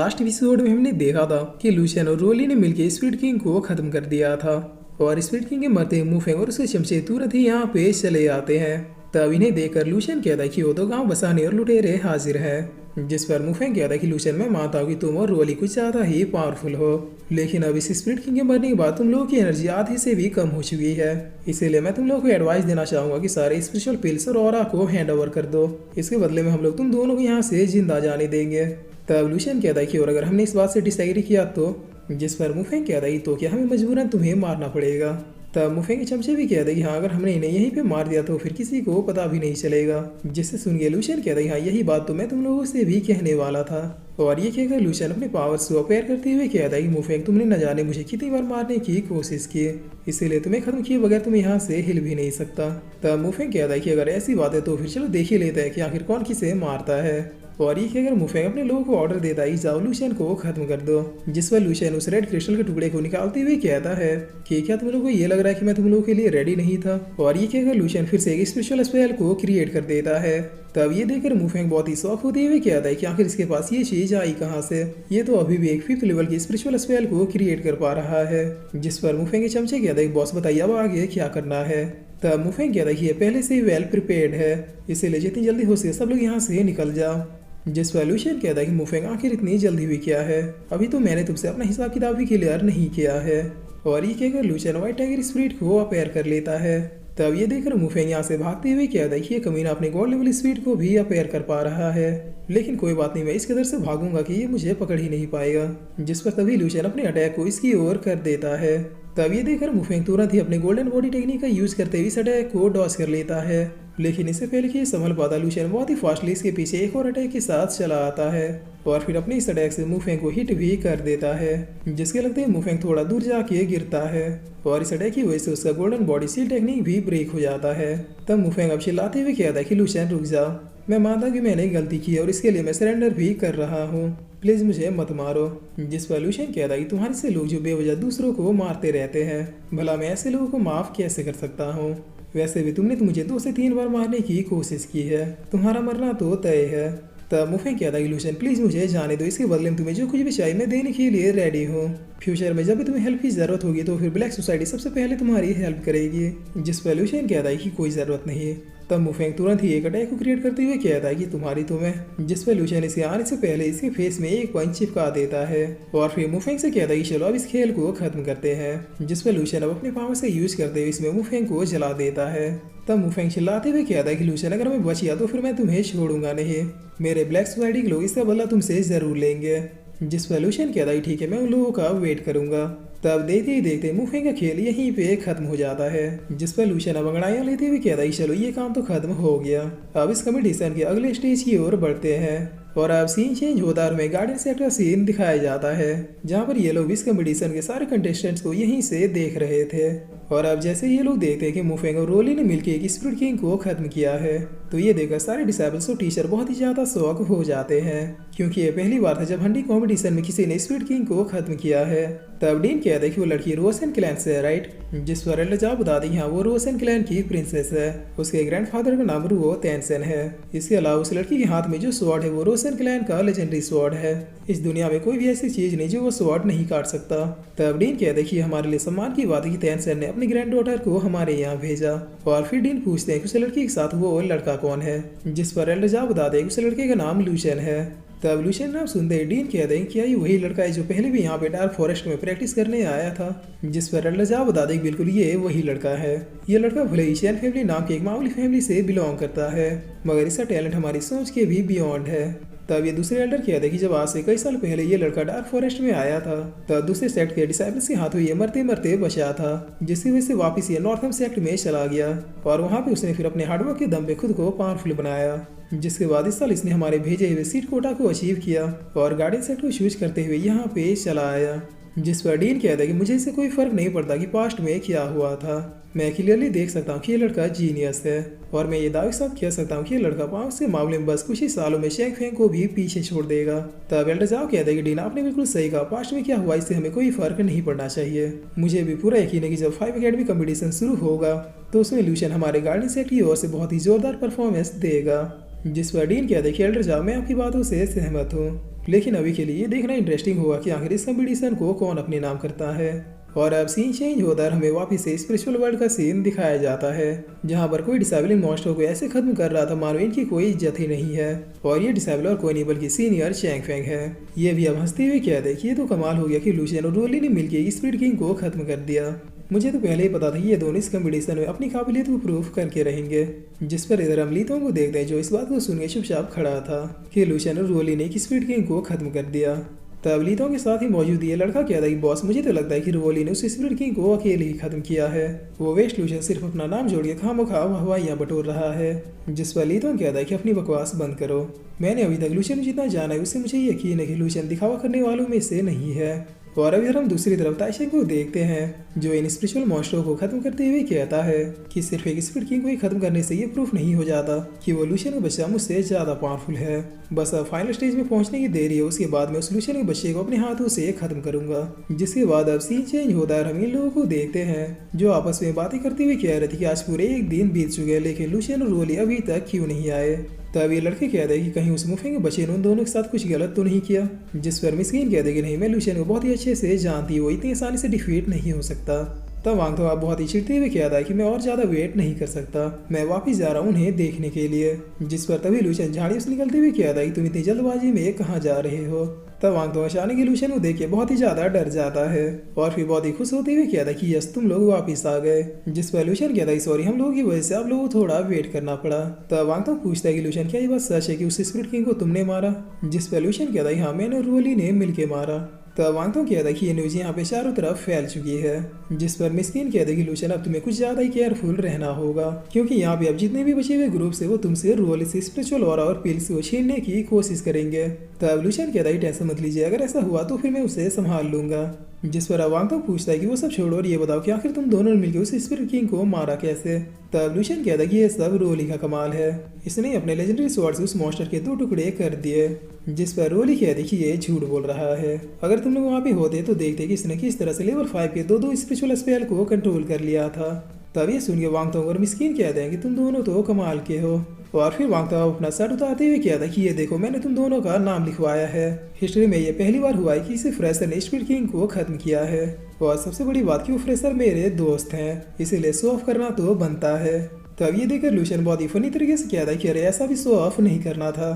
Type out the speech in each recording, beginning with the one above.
Last episode में हमने देखा था कि लूशियन और रोली ने मिलकर स्पीड किंग को खत्म कर दिया था। और स्पीड किंग के मरते मुफेंग और उसके चमचे तुरंत ही यहाँ पे चले आते हैं। तब इन्हें देखकर लूशियन कहता है कि वो तो गांव बसाने और लुटेरे हाजिर है। जिस पर मुफेंग कहता है कि लूशियन, मैं मानता हूँ कि तुम और रोली कुछ ज्यादा ही पावरफुल हो, लेकिन अब इस स्पीड किंग के मरने के बाद तुम लोगों की एनर्जी आधी से भी कम हो चुकी है। इसीलिए मैं तुम लोगों को एडवाइस देना चाहूंगा कि सारे स्पेशल पिल्स और ऑरा को हैंड ओवर कर दो। इसके बदले में हम लोग तुम दोनों को यहाँ से जिंदा जाने देंगे। तब लूशियन कहता है कि और अगर हमने इस बात से डिसएग्री किया तो? जिस पर मुफेंग कहता है तो क्या हमें मजबूरन तुम्हें मारना पड़ेगा। तब मुफेंग के चमचे भी कहते हैं कि हाँ, अगर हमने इन्हें यहीं पे मार दिया तो फिर किसी को पता भी नहीं चलेगा। जिससे सुन के लूशियन कहता है हाँ, यही बात तो मैं तुम लोगों से भी कहने वाला था। और ये कहकर लूशियन अपने पावर्स को अपेयर करते हुए कहता है कि मुफेंग, तुमने न जाने मुझे कितनी बार मारने की कोशिश की, इसीलिए तुम्हें खत्म किए बगैर तुम यहाँ से हिल भी नहीं सकता। तब मुफेंग कहता है कि अगर ऐसी बात है तो फिर चलो देख ही लेते हैं कि आखिर कौन किसे मारता है। और ये कहकर मुफेंग अपने लोगों को ऑर्डर देता है जाओ लूशियन को खत्म कर दो। जिस पर लूशियन उस रेड क्रिस्टल के टुकड़े को निकालते हुए कहता है कि क्या तुम लोगों को ये लग रहा है कि मैं तुम लोगों के लिए रेडी नहीं था। और ये कहकर लूशियन फिर से एक स्पेशल स्पेल को क्रिएट कर देता है। तब ये देखकर मुफेंग बहुत ही शौक होते हुए कहता है कि आखिर इसके पास ये चीज आई कहाँ से, ये तो अभी भी एक 5th लेवल की स्पिरिचुअल स्पेल को क्रिएट कर पा रहा है। जिस पर मुफेंग के चमचे कहता है बॉस बताइए अब आगे क्या करना है। तब मुफेंग कहता है कि ये पहले से ही वेल प्रिपेयर्ड है, इसीलिए जितनी जल्दी हो सके सब लोग यहाँ से निकल जाओ। जिस पर लूशियन कहता है कि मुफेंग आखिर इतनी जल्दी भी क्या है, अभी तो मैंने तुमसे अपना हिसाब किताब भी क्लियर नहीं किया है। और ये कहकर लूशियन व्हाइट टाइगर स्पिरिट को अपेयर कर लेता है। तब ये देखकर मुफेंग यहाँ से भागते हुए कहता है कि ये कमीना अपने गोल्ड लेवल स्पीड को भी अपेयर कर पा रहा है, लेकिन कोई बात नहीं, मैं इस कदर से भागूंगा कि ये मुझे पकड़ ही नहीं पाएगा। जिस पर तभी लूशियन अपने अटैक को इसकी ओर कर देता है। तब ये देखकर मुफेंग तुरंत ही अपने गोल्डन बॉडी टेक्निक का यूज करते हुए इस अटैक को डॉज कर लेता है। लेकिन इससे पहले कि ये संभल पाता लूशियन बहुत ही फास्टली इसके पीछे एक और अटैक के साथ चला आता है और फिर अपने इस अटैक से मुफेंग को हिट भी कर देता है, जिसके लगते ही मुफेंग थोड़ा दूर जाके गिरता है और इस अटैक की वजह से उसका गोल्डन बॉडी सील टेक्निक भी ब्रेक हो जाता है। तब मुफेंग अब चिल्लाते हुए कहता है कि लूशियन रुक जाओ, मैं मानता कि मैंने गलती की और इसके लिए मैं सरेंडर भी कर रहा हूँ, प्लीज मुझे मत मारो। जिस पर लूशियन कहता है कि तुम्हारे से लोग जो बेवजह दूसरों को मारते रहते हैं, भला मैं ऐसे लोगों को माफ कैसे कर सकता हूँ। वैसे भी तुमने तो मुझे 2 से 3 बार मारने की कोशिश की है, तुम्हारा मरना तो तय है। तब मुफेंग कहता है कि लूशियन प्लीज मुझे जाने दो, इसके बदले में तुम्हें जो कुछ भी चाहिए मैं देने के लिए रेडी हूँ। फ्यूचर में जब भी तुम्हें हेल्प की जरूरत होगी तो फिर ब्लैक सोसाइटी सबसे पहले तुम्हारी हेल्प करेगी। जिस पर लूशियन कहता है कि कोई जरूरत नहीं। तब मुफेंग तुरंत ही एक अटैक को क्रिएट करते हुए कहता है कि तुम्हारी तो मैं। जिस पर लूशियन इसके आने से पहले इसके फेस में एक पंच चिपका देता है और फिर मुफेंग से कहता है कि चलो अब इस खेल को खत्म करते हैं। जिस पर लूशियन अब अपने पावर से यूज करते हुए इसमें मुफेंग को जला देता है। तब मुफेंग चिल्लाते हुए कहता है कि लूशियन अगर मैं बच गया तो फिर मैं तुम्हें छोड़ूंगा नहीं, मेरे ब्लैक सोसाइटी के लोग इसका बदला तुमसे जरूर लेंगे। जिस पर लूशियन कहता है ठीक है, मैं उन लोगों का वेट करूंगा। तब देखते ही देखते मुफेंग का खेल यहीं पे खत्म हो जाता है। जिस पर लूशियन अब अंगड़ाइयां लेते हुए कहता है चलो ये काम तो खत्म हो गया, अब इस कंपटीशन के अगले स्टेज की ओर बढ़ते हैं। और अब सीन चेंज होता और में गार्डन सेक्टर सीन दिखाया जाता है, जहाँ पर ये लोग इस कंपटीशन के सारे कंटेस्टेंट्स को यहीं से देख रहे थे। और अब जैसे ये लोग देखते हैं कि मुफेंग और रोली ने मिलकर एक स्पिरिट किंग को खत्म किया है, तो ये देखकर सारे डिसेबल्स और टीचर बहुत ही ज्यादा शौक हो जाते हैं, क्योंकि ये पहली बार था जब हंटिंग कॉम्पिटिशन में किसी ने स्पिरिट किंग को खत्म किया है। तब डीन कहता है कि वो लड़की रोसन क्लैन से है, राइट। जिस पर एल्डरजा बता दी हाँ, वो रोसन क्लैन की प्रिंसेस है, उसके ग्रैंडफादर का नाम रुओ तेंसन है। इसके अलावा उस लड़की के हाथ में जो स्वॉर्ड है वो रोसन क्लैन का लेजेंडरी स्वॉर्ड है, इस दुनिया में कोई भी ऐसी चीज नहीं जो वो स्वॉर्ड नहीं काट सकता। तब डीन कहता है कि हमारे लिए सम्मान की बात है कि तेंसन ने अपनी ग्रैंड डॉटर को हमारे यहाँ भेजा। और फिर डीन पूछते हैं कि उस लड़की के साथ वो लड़का कौन है, जिस पर एल्डरजा बता दे उस लड़के का नाम लूशियन है। तब लूशियन नाम सुनते ही डीन कहते हैं क्या ये वही लड़का है जो पहले भी यहाँ पे डार्क फॉरेस्ट में प्रैक्टिस करने आया था। जिस पर एल्डरजा बता दे बिल्कुल ये वही लड़का है। ये लड़का भले ही चैन फैमिली नाम की एक मामूली फैमिली से बिलोंग करता है, मगर इसका टैलेंट हमारी सोच के भी बियॉन्ड है। तब ये दूसरे एल्डर कहते हैं कि जब आज से कई साल पहले ये लड़का डार्क फॉरेस्ट में आया था, तब दूसरे सेक्ट के डिसाइबल्स के हाथों ये मरते मरते बचा था, जिसकी वजह से वापस ये नॉर्थम सेक्ट में चला गया और वहाँ पे उसने फिर अपने हार्डवर्क के दम पे खुद को पावरफुल बनाया। जिसके बाद इस साल इसने हमारे भेजे हुए सीट कोटा को अचीव किया और गार्डन सेक्ट को चूज करते हुए यहाँ पे चला आया। जिस पर डीन कहता है कि मुझे इससे कोई फर्क नहीं पड़ता कि पास्ट में क्या हुआ था, मैं क्लियरली देख सकता हूँ कि ये लड़का जीनियस है और मैं ये दावे के साथ कह सकता हूँ कि ये लड़का पास्ट के मामले में बस कुछ ही सालों में शेंग फेंग को भी पीछे छोड़ देगा। तब एल्डरजाओ कहता है कि डीन आपने बिल्कुल सही कहा, पास्ट में क्या हुआ इससे हमें कोई फर्क नहीं पड़ना चाहिए। मुझे भी पूरा यकीन है कि जब 5 एकेडमी कंपटीशन शुरू होगा तो उसमें लूशियन हमारे गार्डन सेक्ट की ओर से बहुत ही जोरदार परफॉर्मेंस देगा। जिस पर डीन कहता है कि एल्डर साहब मैं आपकी बातों से सहमत हूँ, लेकिन अभी के लिए ये देखना इंटरेस्टिंग होगा कि आखिर इस कंपटीशन को कौन अपने नाम करता है। और अब सीन चेंज होकर हमें वापस से स्पिरिचुअल वर्ल्ड का सीन दिखाया जाता है, जहाँ पर कोई डिसेबलिंग मॉन्स्टर को ऐसे खत्म कर रहा था मानो इनकी कोई इज्जत ही नहीं है। और ये डिसेबलर कोई नहीं बल्कि सीनियर चैंग फेंग है। ये भी अब हंसते हुए कहते हैं कि ये तो कमाल हो गया कि लुशियन और रोली ने मिलकर स्पिरिट किंग को खत्म कर दिया। मुझे तो पहले ही पता था कि ये दोनों इस कंपटीशन में अपनी काबिलियत को प्रूफ करके रहेंगे। जिस पर इधर हम लीतों को देखते हैं जो इस बात को सुनकर चुपचाप खड़ा था कि लुशियन और रोली ने स्पिरिट किंग को खत्म कर दिया। तब लीतों के साथ ही मौजूद ये लड़का कहता है कि बॉस मुझे तो लगता है कि रोली ने उस स्पिरिट किंग को अकेले ही खत्म किया है। वो वेस्ट लुशियन सिर्फ अपना नाम जोड़ के खामोखा हवाइयाँ बटोर रहा है। जिस पर लीतों कहता है कि अपनी बकवास बंद करो, मैंने अभी तक लुशियन जितना जाना है उससे मुझे यकीन है कि लुशियन दिखावा करने वालों में से नहीं है। और अभी हम दूसरी तरफ ताइशेंग को देखते हैं जो इन स्पिरिचुअल मॉन्स्टरों को खत्म करते हुए कहता है कि सिर्फ एक स्पिरिट किंग को ही खत्म करने से ये प्रूफ नहीं हो जाता कि वो लुशियन का बच्चा मुझसे ज्यादा पावरफुल है। बस अब फाइनल स्टेज में पहुंचने की देरी है, उसके बाद मैं उस लुशियन के बच्चे को अपने हाथों से खत्म करूंगा। जिसके बाद अब सीन चेंज होता है और हम इन लोगों को देखते हैं जो आपस में बातें करते हुए कह रहे थे कि आज पूरे एक दिन बीत चुके हैं लेकिन लुशियन और रोली अभी तक क्यों नहीं आए। तब ये लड़के कहते हैं कि कहीं उस मुफे के बच्चे ने उन दोनों के साथ कुछ गलत तो नहीं किया। जिस पर मिस्कीन कहते हैं कि नहीं, मैं लुशियन को बहुत ही अच्छे से जानती हूँ, इतनी आसानी से डिफीट नहीं हो सकता। तब वांग तो आप बहुत ही चिढ़ते हुए कहता है कि मैं और ज्यादा वेट नहीं कर सकता, मैं वापस जा रहा हूँ उन्हें देखने के लिए। जिस पर तभी लुशियन झाड़ियों से निकलते हुए कहता है कि तुम इतनी जल्दबाजी में कहाँ जा रहे हो। तब वांग तो अचानक ही लुशियन को देख के बहुत ही ज्यादा डर जाता है और फिर बहुत ही खुश होते हुए कहता है कि यस तुम लोग वापस आ गए। जिस पर लुशियन कहता है सॉरी हम लोगों की वजह से आप लोगों को थोड़ा वेट करना पड़ा। तब वांग तो पूछता है कि लुशियन क्या ये बात सच है कि उस स्पिरिट किंग को तुमने मारा। जिस पर लुशियन कहता है हाँ मैंने और रोली ने मिलके मारा। तब वांग तो कहता है कि ये न्यूज यहाँ पे चारों तरफ फैल चुकी है। जिस पर मिस्किन कहते हैं कि लुशियन अब तुम्हें कुछ ज्यादा ही केयरफुल रहना होगा क्योंकि यहाँ पे अब जितने भी बचे हुए ग्रुप से वो तुमसे रोली से स्पिरिचुअल ऑरा और पिल्स को छीनने की कोशिश करेंगे। तब लुशियन कहता है टेंशन मत लीजिए, अगर ऐसा हुआ तो फिर मैं उसे संभाल लूंगा। जिस पर वांग तो पूछता है कि वो सब छोड़ो और ये बताओ कि आखिर तुम दोनों ने मिलकर उस स्पिरिट किंग को मारा कैसे। तब लुशियन कहता है कि ये सब रोली का कमाल है, इसने अपने लेजेंडरी स्वॉर्ड से उस मॉन्स्टर के 2 टुकड़े कर दिए। जिस पर रोली कहती कि ये झूठ बोल रहा है, अगर तुम लोग वहाँ पे होते तो देखते कि इसने किस तरह से लेवल 5 के 2 स्पिरिचुअल स्पेल को कंट्रोल कर लिया था। तब ये सुन के वांग तो और मिस्किन कहते हैं कि तुम दोनों तो कमाल के हो। और फिर वांग तो अपना सर उतारते हुए कहता है कि ये देखो मैंने तुम दोनों का नाम लिखवाया है। हिस्ट्री में ये पहली बार हुआ है कि किसी फ्रेशर ने स्पिरिट किंग को खत्म किया है और सबसे बड़ी बात कि वो फ्रेशर मेरे दोस्त हैं, इसीलिए शो ऑफ करना तो बनता है। तब ये देखकर लुशियन बहुत ही फनी तरीके से कहता है कि अरे ऐसा भी शो ऑफ नहीं करना था।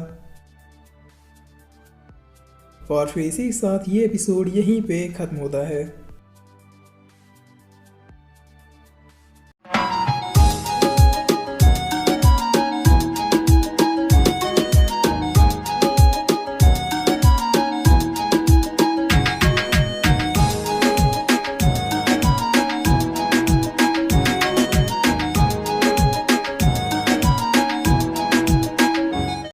और फिर इसी के साथ ये एपिसोड यहीं पे खत्म होता है।